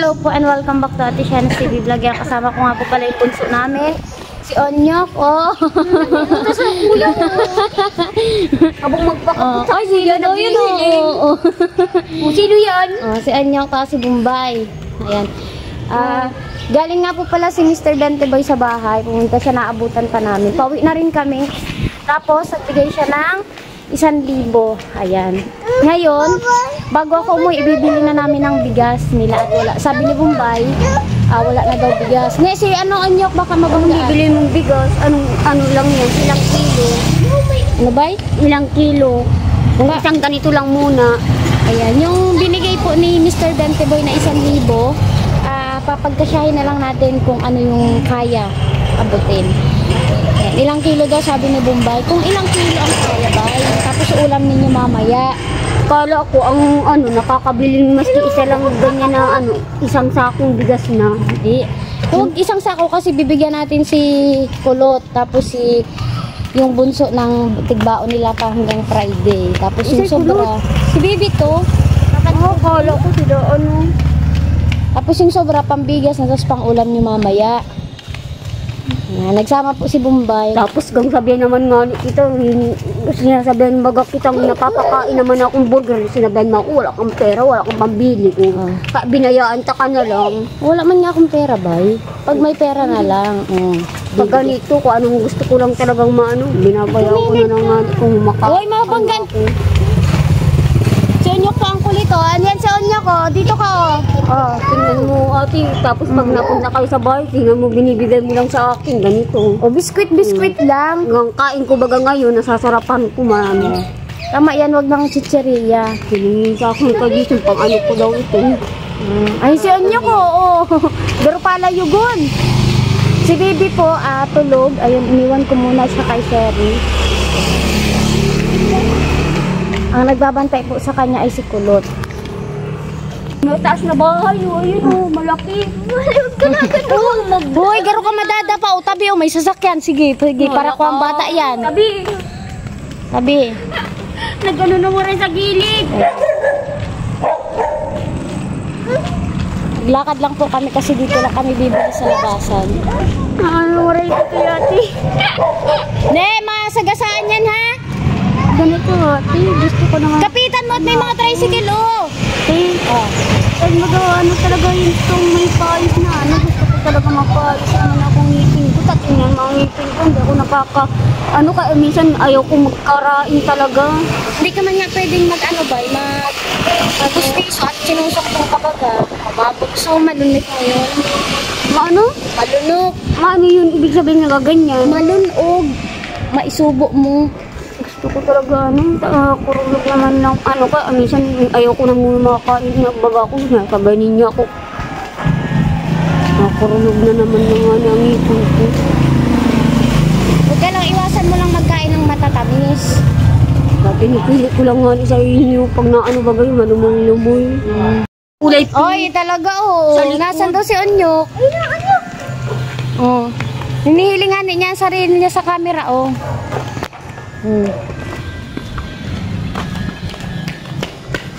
Hello po and welcome back to Ate Shana's TV Vlog. Yan, kasama ko nga po pala yung punso namin. Si Onyok, oh. Abang magpakapot. Ay, sino daw yun, oh. Sino yan? Si Onyok, si Bombay. Ayan. Galing nga po pala si Mr. Danteboy sa bahay. Pumunta siya, naabutan pa namin. Pauwi na rin kami. Tapos, nagbigay siya ng 1,000. Ayan. Ngayon, bago ako umuwi, ibibili na namin ng bigas nila at wala. Sabi ni Bombay, wala na daw bigas. Ngayon, si Onyok, baka mabanggaan. Bibili mong bigas, ano lang yan, ilang kilo. Ano ba? Ilang kilo. Kung isang ganito lang muna. Ayan, yung binigay po ni Mr. Danteboy na 1,000, papagkasyahin na lang natin kung ano yung kaya abutin. Ayan, ilang kilo daw sabi ni Bombay. Kung ilang kilo ang kaya ba? Tapos ulam ninyo mamaya. Kala ko ang nakakabili maski isa lang ganyan na isang sakong bigas na. Hindi. Kung isang sako kasi bibigyan natin si Kulot, tapos yung bunso ng tigbaon nila pa hanggang Friday. Tapos yung sobra, si Bibi to. Kala ko sila Tapos yung sobra pambigas na tapos pang ulam niyo mamaya. Nagsama po si Bombay. Tapos kung sabihin naman nga kita, sinasabihan baga kitang napapakain naman akong burger, sinabihan mo, wala kang pera, wala kang pambili. Binayaan ta ka na lang. Wala man nga akong pera, bay. Pag may pera na lang. Pag ganito, kung anong gusto ko lang talagang binabayaw ko na lang nga kung makain. Uy, mabanggan. Si Onyok pa ang kulit, oh. Ano yan si Onyok, oh. Dito ka, oh. Tingnan mo, ate. Tapos pag napunta kayo sa bahay, tingnan mo, binibigay mo lang sa akin. Ganito. Oh, biskwit lang. Hanggang kain ko baga ngayon, nasasarapan ko marami. Tama yan, wag ng chicheria. Hilingin sa akin dito, pang ano ko daw ito. Ay, si Onyok, oh. Pero pala yugon. Si Baby po, tulog. Ayun, iniwan ko muna siya kay Sherry. Ang nagbabantay po sa kanya ay si Kulot. Mataas na bahay, ayun malaki. Hoy, garo ka madadapa. O, tabi, may sasakyan. Sige, para ko ang bata yan. Tabi. Nagano na mo rin sa gilid. Lakad lang po kami kasi dito lang kami bibili sa labasan. Ano rin ito ate? Ne, masagasaan yan ha? Ganito ate, gusto ko naman. Kapitan mo at may mga tricycle, oh. Pag magawa talaga yung itong may payos na gusto ko talaga mapayos naman akong ngipin ko. Tatingnan mga ngipin ko, hindi ako kaya minsan ayaw ko magkarain talaga. Hindi ka man nga pwedeng mag-gustiso at sinusok ng kabaga. Mabukso, malunok mo yun. Malunok. Maano yun, ibig sabihin na gaganyan? Malunog. Maisubo mo. Gusto ko talaga kurulog naman lang kaya minsan ayaw ko na muna makakain na baga ko kabanin niya ako. Kurulog na naman ng ngipin ko. Huwag ka lang, iwasan mo lang magkain ng matatamis. Pinipili ko lang nga sa inyo pag baga yung malumong-lumoy. Kulay pink. Oy, talaga Nasaan daw si Onyok? Oh. Hinihilingan niya ang sarili niya sa camera, oh.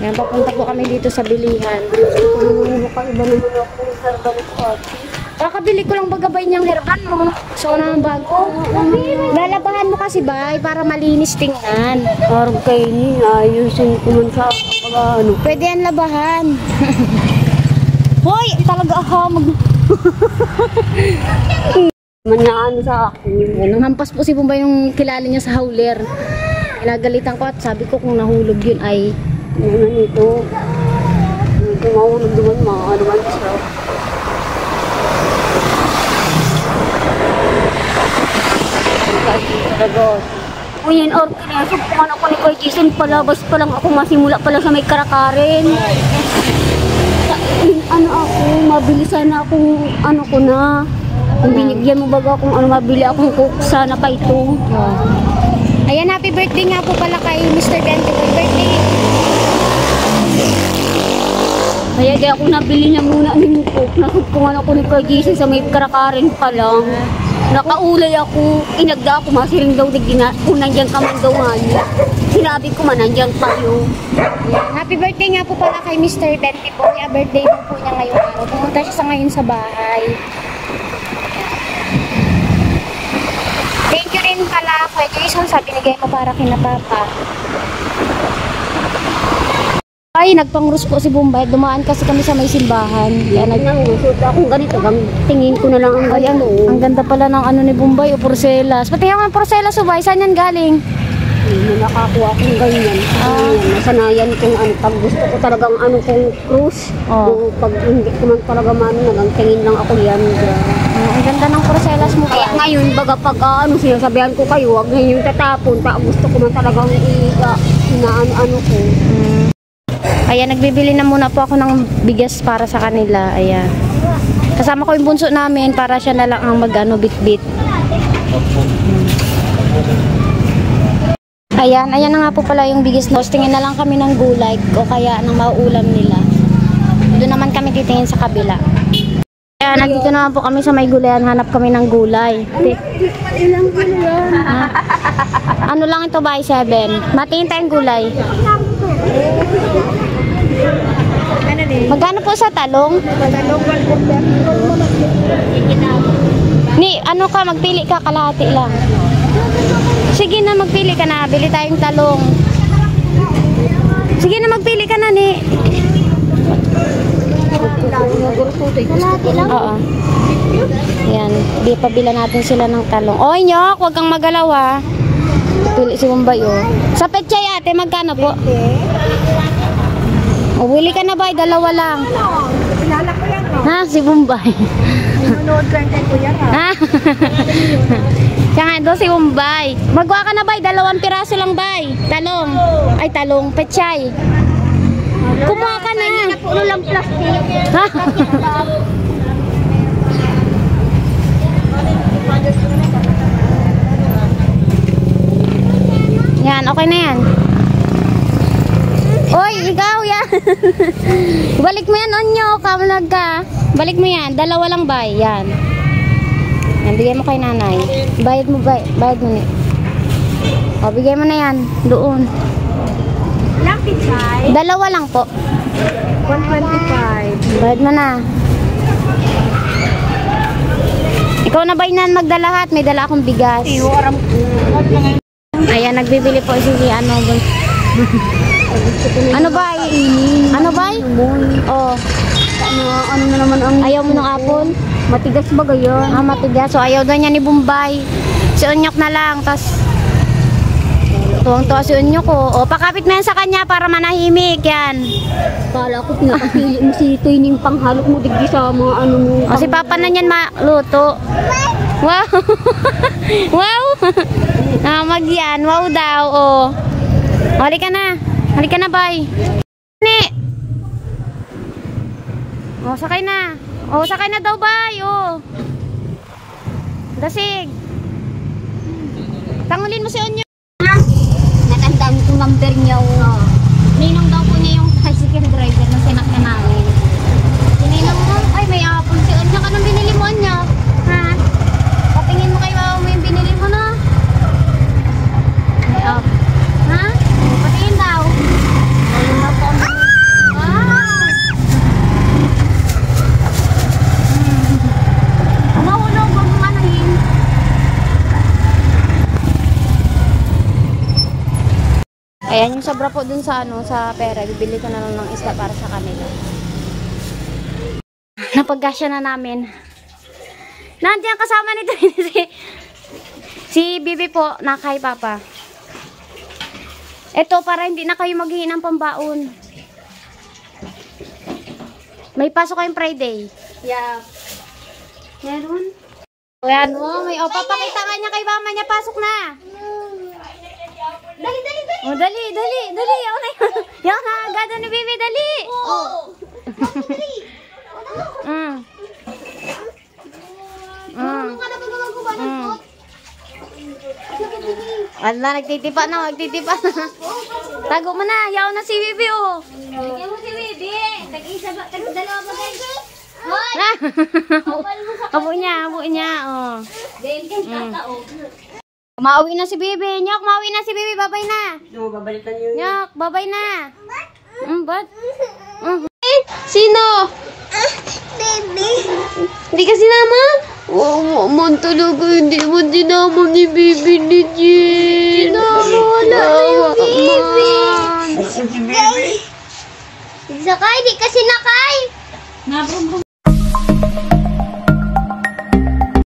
Yan, papunta po kami dito sa bilihan. Kakabili ko lang bagabay niyang herban mo. So, na ang bago. Lalabahan mo kasi bay para malinis tingnan. Parang kayo niya, ayusin ko man sa Pwede yan labahan. Hoy, talaga manaan sa akin. Nung hampas po si Bombay yung kilala niya sa howler. Pinagalitan ko at sabi ko kung nahulog yun ay ito mahulog naman naman siya. O yan, kinasok ko man ako ni Kuya Jason, palabas pa lang ako, masimula pa lang sa may karakarin. Mabilisan na akong ko na. Kung binigyan mo baga kung mabili akong cook, sana pa ito. Ayan, happy birthday nga po pala kay Mr. Danteboy. Birthday. Kaya di ako nabili niya muna ng cook. Nasugpungan ako ni Kuya Jason sa may karakarin pa lang. Nakaulay ako, inagda ako, masiring daw digina, kung nandiyan ka man daw niya. Sinabi ko man, nandiyan kayo. Yan. Happy birthday nga po pala kay Mr. Dante po. Kaya birthday po niya ngayong araw. Pumunta siya sa ngayon sa bahay. Thank you rin pala kay Jason sa binigay mo para kina Papa. Ay, nagpangrus po si Bombay. Dumaan kasi kami sa may simbahan. Kaya Nangusot akong ganito, tingin ko na lang ang Ay, ganito. ang ganda pala ng ano ni Bombay o porcelas. Pati yung porcelas, Ubay, saan yan galing? Nakakuha akong ganyan. Nasanayan kung ano, pag gusto ko talagang ano kong cruise. Oh. Pag hindi ko man talaga man, tingin lang ako yan. Ang ganda ng porcelas mo. Kaya ngayon, baga pag ano, sinasabihan ko kayo, huwag ngayon tatapon. Gusto ko man talagang inaano ko. Ayan, nagbibili na muna po ako ng bigas para sa kanila. Ayan. Kasama ko yung bunso namin para siya na lang ang mag-ano, bit-bit. Ayan, ayan na nga po pala yung bigas na. Tingin na lang kami ng gulay o kaya ng mauulam nila. Doon naman kami titingin sa kabila. Ayan, nandito naman po kami sa may gulayan. Hanap kami ng gulay. Ilang kilo yan? Ano lang ito ba? 7. Matiin tayong gulay. Magkano po sa talong? Ni, ano ka, magpili ka, kalahati lang. Sige na, magpili ka na. Bili tayong talong. Sige na, magpili ka na, ni. Kalahati lang? Oo. Ayan, di pabila natin sila ng talong. Oy, Nyok, huwag kang magalaw, ha. Pili si Bombay, oh. Sa pechay, ate, magkano po? O, bili ka na ba? Dalawa lang. Kilala ko yan, no? Ha? Si Bombay. Nanonood ko yan, Ha? Siya nga doon si Bombay. Magwa ka na, bay. 2 piraso lang, bay. Talong. Ay, talong. Pechay. Kumuha ka na. Puro lang plastic. Ha? Yan, okay na yan. Oy, ikaw yan. Balik mo yan, Onyo. Kamalag ka. Balik mo yan. 2 lang, bay. Yan. Yan, bigay mo kay nanay. Bayad mo, bayad mo ni. O, bigay mo na yan. Doon. Ilang pichay? 2 lang po. 125. Bayad mo na. Ikaw na ba yan magdalahat? May dala akong bigas. Aram ko. Ayan, nagbibili po si ano. Ano ba? Ano ba? Oh. Ano na naman ang... Ayaw mo ng apple? Matigas ba gayon? Ah, matigas. So, ayaw daw niya ni Bombay. Si Onyok na lang. Tapos, tuwang-tuwa si Onyok ko. O, pakapit mo yan sa kanya para manahimik. Yan. Kala ko pinakapili mo si Tuining panghalok mo digdi sa mga ano mo. O, si Papa na yan maluto. Wow. Wow. Mag yan. Wow daw. O. Halika na. Halika na, bay. Ni. O, sakay na. O, sakay na daw, bay. O. Dasig. Tangulin mo si Onyo. Natandaan ko number niya. Ninong daw po niya yung tricycle driver na sinakyan namin. Sininong mo, ay may apple si Onyo. Anong binili mo, Onyo? Ha? Patingin mo kay mama mo yung binili mo, no? May apple. Ha? Patingin daw. Ayun daw po. Wow! Mahulog, huwag mong anahin. Ayan yung sobra po dun sa ano, sa pera. Bibili ko na lang ng isda para sa kanila. Napagkasya na namin. Nandiyan kasama nito si Bibi po na kay Papa. Ito para hindi na kayo maghihin ng pambaon. May pasok kayong Friday. Yeah. Meron? Ayan mo, may papakita nga niya kay mama niya. Pasok na. Dali, dali, dali. Oh, dali, dali, dali. Ako na yun. Yan na, agad ni Bibi, dali. Oh. Dali. Ano ka na pagkagawa ng pot? Wala, nagtitipa na, nagtitipa na. Tago mo na, yaw na si Bibi, oh. Bigyan mo si Bibi. Tag-isa ba? Tag-dalawa ba kayo? Abo niya, oh. Mauwi na si Bibi. Nyok, mauwi na si Bibi. Babay na. No, babalikan yun. Nyok, babay na. Ba't? Sino? Baby. Hindi ka sinama? Oo, man talaga. Hindi mo dinama ni Baby ni Jean. Wala na yung Baby. Sakay, di kasi nakay.